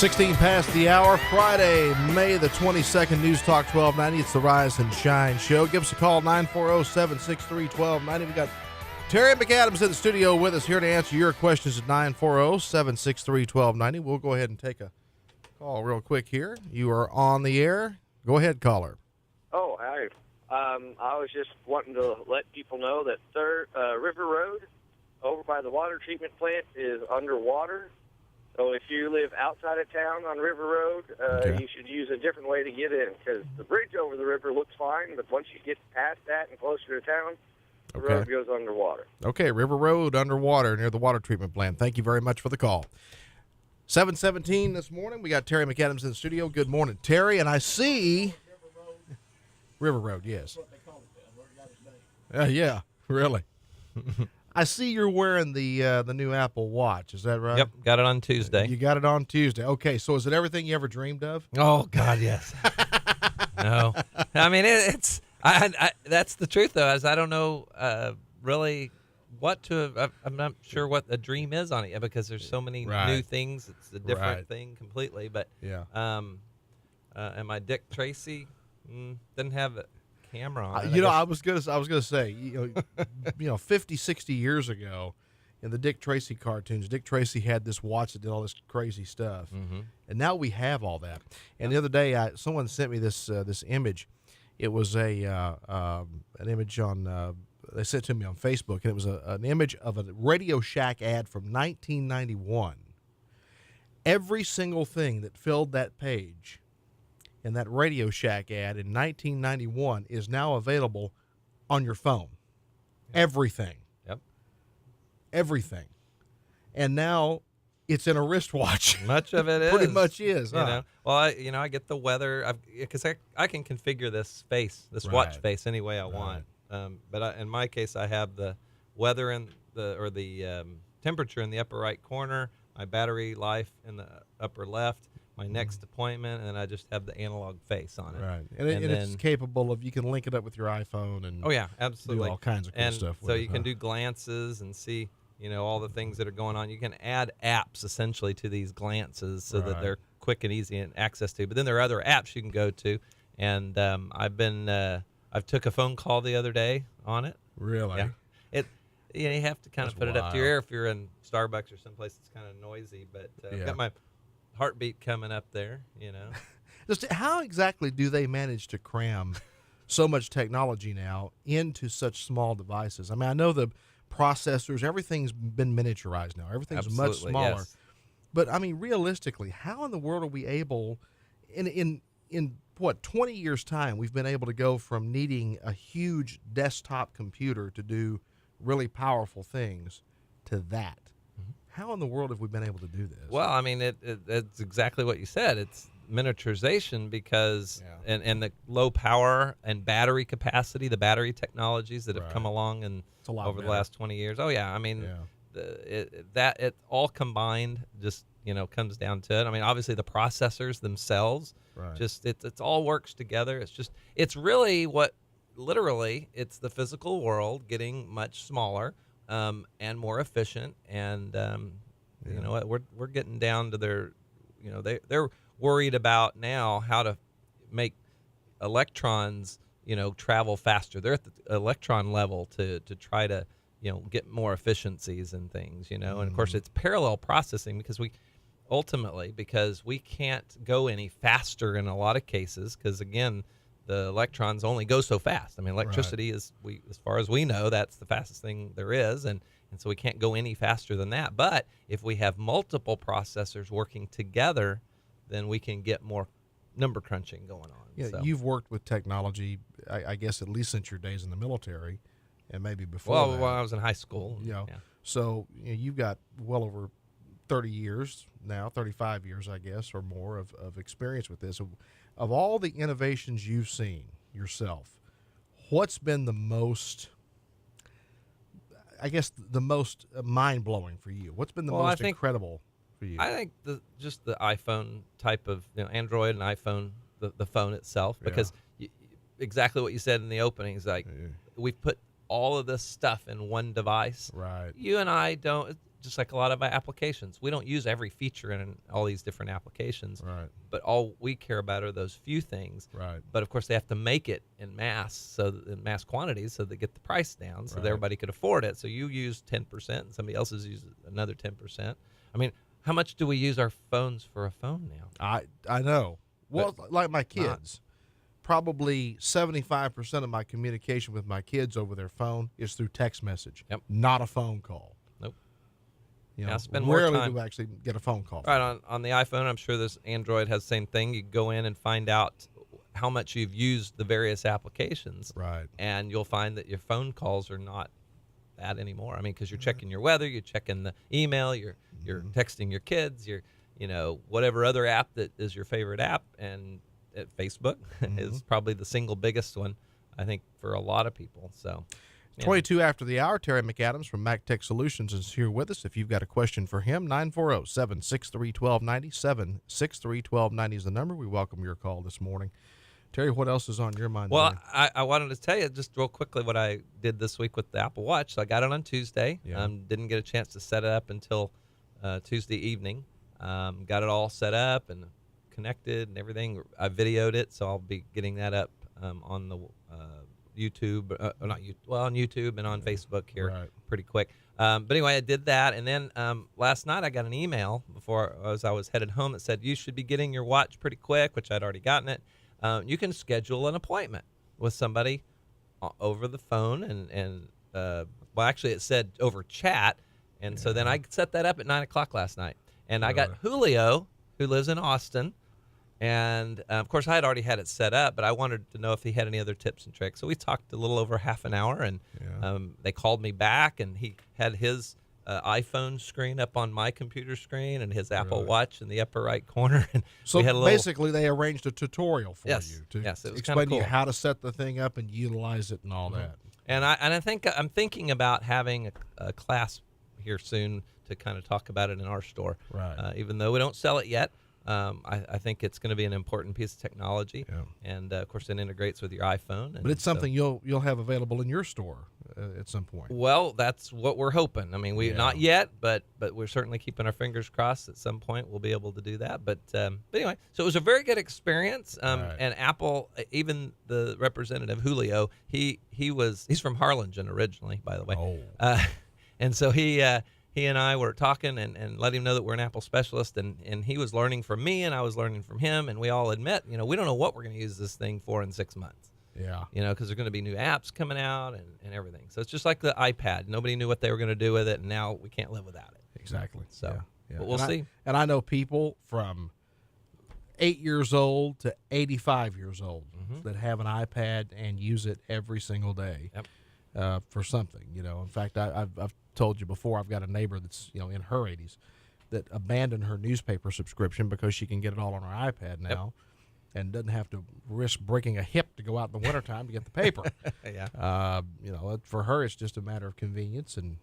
16 past the hour, Friday, May the 22nd, News Talk 1290. It's the Rise and Shine Show. Give us a call, 940-763-1290. We got Terry McAdams in the studio with us here to answer your questions at 940-763-1290. We'll go ahead and take a call real quick here. You are on the air. Go ahead, caller. Oh, hi. I was just wanting to let people know that River Road over by the water treatment plant is underwater. So if you live outside of town on River Road, you should use a different way to get in, because the bridge over the river looks fine, but once you get past that and closer to town, the road goes underwater. Okay, River Road underwater near the water treatment plant. Thank you very much for the call. 7:17 this morning. We got Terry McAdams in the studio. Good morning, Terry. And I see River Road, yes. Yeah, really. I see you're wearing the new Apple Watch. Is that right? Yep, got it on Tuesday. You got it on Tuesday. Okay, so is it everything you ever dreamed of? Oh God, yes. No, I mean it's. I that's the truth though, as I don't know really what to. I'm not sure what the dream is on it because there's so many new things. It's a different thing completely. But and my Dick Tracy didn't have a camera on it. I was gonna say 50, 60 years ago, in the Dick Tracy cartoons, Dick Tracy had this watch that did all this crazy stuff, and now we have all that. And the other day, someone sent me this image. It was an image on. They sent it to me on Facebook, and it was an image of a Radio Shack ad from 1991. Every single thing that filled that page in that Radio Shack ad in 1991 is now available on your phone. Yep. Everything. Yep. Everything. And now it's in a wristwatch. Much of it is. Pretty much is. You know. Well, I get the weather because I can configure this watch face any way I want. But in my case, I have the weather and the temperature in the upper right corner, my battery life in the upper left, my next appointment, and then I just have the analog face on it. Right, and it's capable of, you can link it up with your iPhone and absolutely do all kinds of cool stuff with so it. You can do glances and see, all the things that are going on. You can add apps essentially to these glances so that they're quick and easy and access to. But then there are other apps you can go to, and I've took a phone call the other day on it. Really? Yeah. You have to kind of put it up to your ear if you're in Starbucks or someplace that's kind of noisy. But I've got my heartbeat coming up there, Just how exactly do they manage to cram so much technology now into such small devices? I mean, I know the processors, everything's been miniaturized now. Everything's much smaller. Yes. But, I mean, realistically, how in the world are we able, in 20 years' time, we've been able to go from needing a huge desktop computer to do really powerful things to that? How in the world have we been able to do this? Well, I mean, it's exactly what you said. It's miniaturization because and the low power and battery capacity, the battery technologies that have come along and over the last 20 years. Oh yeah, I mean, it all combined just comes down to it. I mean, obviously the processors themselves, just it's all works together. It's really literally it's the physical world getting much smaller. And more efficient, and you know what, we're getting down to they're worried about now how to make electrons travel faster. They're at the electron level to try to get more efficiencies and things, and of course it's parallel processing because we can't go any faster in a lot of cases because again the electrons only go so fast. I mean, electricity as far as we know, that's the fastest thing there is, and so we can't go any faster than that. But if we have multiple processors working together, then we can get more number crunching going on. Yeah, so. You've worked with technology, I guess, at least since your days in the military, and maybe before. Well, when I was in high school. So you've got well over 30 years now, 35 years, I guess, or more of experience with this. Of all the innovations you've seen yourself, what's been the most, mind-blowing for you? What's been the most incredible for you? I think just the iPhone type of, Android and iPhone, the phone itself, because exactly what you said in the opening is we've put all of this stuff in one device. Right. You and I don't, just like a lot of our applications. We don't use every feature in all these different applications. Right. But all we care about are those few things. Right. But of course, they have to make it in mass quantities, so they get the price down, so that everybody could afford it. So you use 10%, and somebody else is using another 10%. I mean, how much do we use our phones for a phone now? I know. Well, like my kids, probably 75% of my communication with my kids over their phone is through text message. Yep. Not a phone call. Nope. You know, I spend more rarely time. do we actually get a phone call. Right, on the iPhone, I'm sure this Android has the same thing. You go in and find out how much you've used the various applications. Right. And you'll find that your phone calls are not that anymore. I mean, because you're checking your weather, you're checking the email, you're texting your kids, whatever other app that is your favorite app, and Facebook is probably the single biggest one, I think, for a lot of people. So, 22 after the hour. Terry McAdams from MacTech Solutions is here with us. If you've got a question for him, 940-763-1290. 763-1290 is the number. We welcome your call this morning. Terry, what else is on your mind? Well, today? I wanted to tell you just real quickly what I did this week with the Apple Watch. So I got it on Tuesday. Yeah. Didn't get a chance to set it up until Tuesday evening. Got it all set up and connected and everything. I videoed it, so I'll be getting that up on the YouTube, on YouTube and on Facebook here pretty quick. But anyway, I did that, and then last night I got an email as I was headed home that said you should be getting your watch pretty quick, which I'd already gotten it. You can schedule an appointment with somebody over the phone, and actually it said over chat, and so then I set that up at 9 o'clock last night, and I got Julio, who lives in Austin. And, of course, I had already had it set up, but I wanted to know if he had any other tips and tricks. So we talked a little over half an hour, and they called me back, and he had his iPhone screen up on my computer screen and his Apple Watch in the upper right corner. And so we had basically they arranged a tutorial for you to it was explain to you cool. how to set the thing up and utilize it and all that. And I think I'm thinking about having a class here soon to kind of talk about it in our store. Right. Even though we don't sell it yet. I think it's going to be an important piece of technology, and of course it integrates with your iPhone. But it's something you'll have available in your store at some point. Well, that's what we're hoping. I mean, not yet, but we're certainly keeping our fingers crossed. At some point, we'll be able to do that. But anyway, so it was a very good experience. And Apple, even the representative Julio, he's from Harlingen originally, by the way. Oh. And so he and I were talking and let him know that we're an Apple specialist, and he was learning from me, and I was learning from him, and we all admit, we don't know what we're going to use this thing for in 6 months. Yeah. Because there's going to be new apps coming out and everything. So it's just like the iPad. Nobody knew what they were going to do with it, and now we can't live without it. Exactly. So, yeah. But we'll see. And I know people from 8 years old to 85 years old that have an iPad and use it every single day for something. In fact, I've told you before, I've got a neighbor that's in her 80s that abandoned her newspaper subscription because she can get it all on her iPad now and doesn't have to risk breaking a hip to go out in the wintertime to get the paper. For her it's just a matter of convenience, and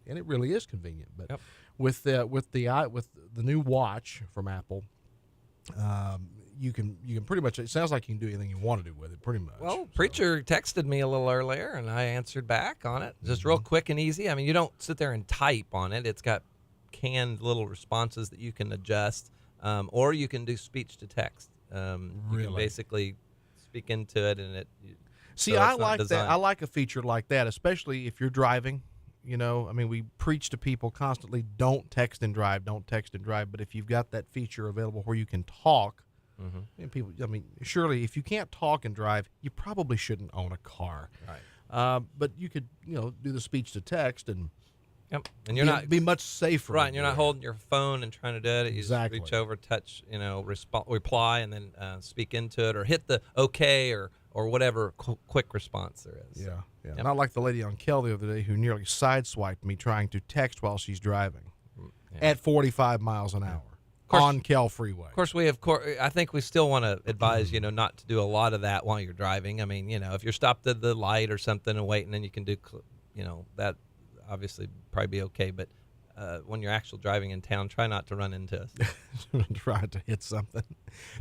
it really is convenient. But with the new watch from Apple, you can pretty much, it sounds like you can do anything you want to do with it pretty much. Well, Preacher texted me a little earlier, and I answered back on it. Just real quick and easy. I mean, you don't sit there and type on it. It's got canned little responses that you can adjust, or you can do speech to text. You can basically speak into it, and it. See, I like that. I like a feature like that, especially if you're driving. We preach to people constantly, don't text and drive, don't text and drive. But if you've got that feature available where you can talk, and people, surely if you can't talk and drive, you probably shouldn't own a car. Right. But you could, do the speech to text and and you're not be much safer. Right, and you're not holding your phone and trying to do it. You Exactly. just reach over, touch, reply, and then speak into it, or hit the OK or whatever quick response there is. Yeah. Not like the lady on Kel the other day who nearly sideswiped me trying to text while she's driving at 45 miles an hour on Kel Freeway. Of course, I think we still want to advise, not to do a lot of that while you're driving. I mean, if you're stopped at the light or something and waiting, then you can do, that obviously probably be okay. But when you're actually driving in town, try not to run into us. Try to hit something.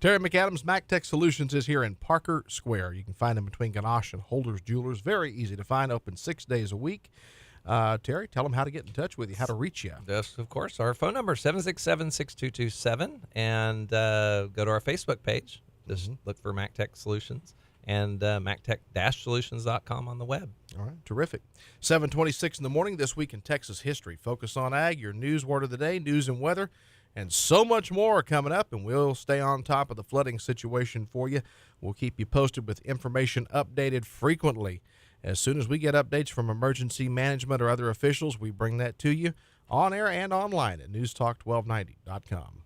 Terry McAdams, MacTech Solutions, is here in Parker Square. You can find him between Ganache and Holder's Jewelers. Very easy to find, open 6 days a week. Terry, tell them how to get in touch with you, how to reach you. Yes, of course. Our phone number is 767-6227, and go to our Facebook page. Just look for MacTech Solutions and MacTech-Solutions.com on the web. All right, terrific. 7:26 in the morning, This Week in Texas History. Focus on Ag, your news word of the day, news and weather, and so much more coming up, and we'll stay on top of the flooding situation for you. We'll keep you posted with information updated frequently. As soon as we get updates from emergency management or other officials, we bring that to you on air and online at newstalk1290.com.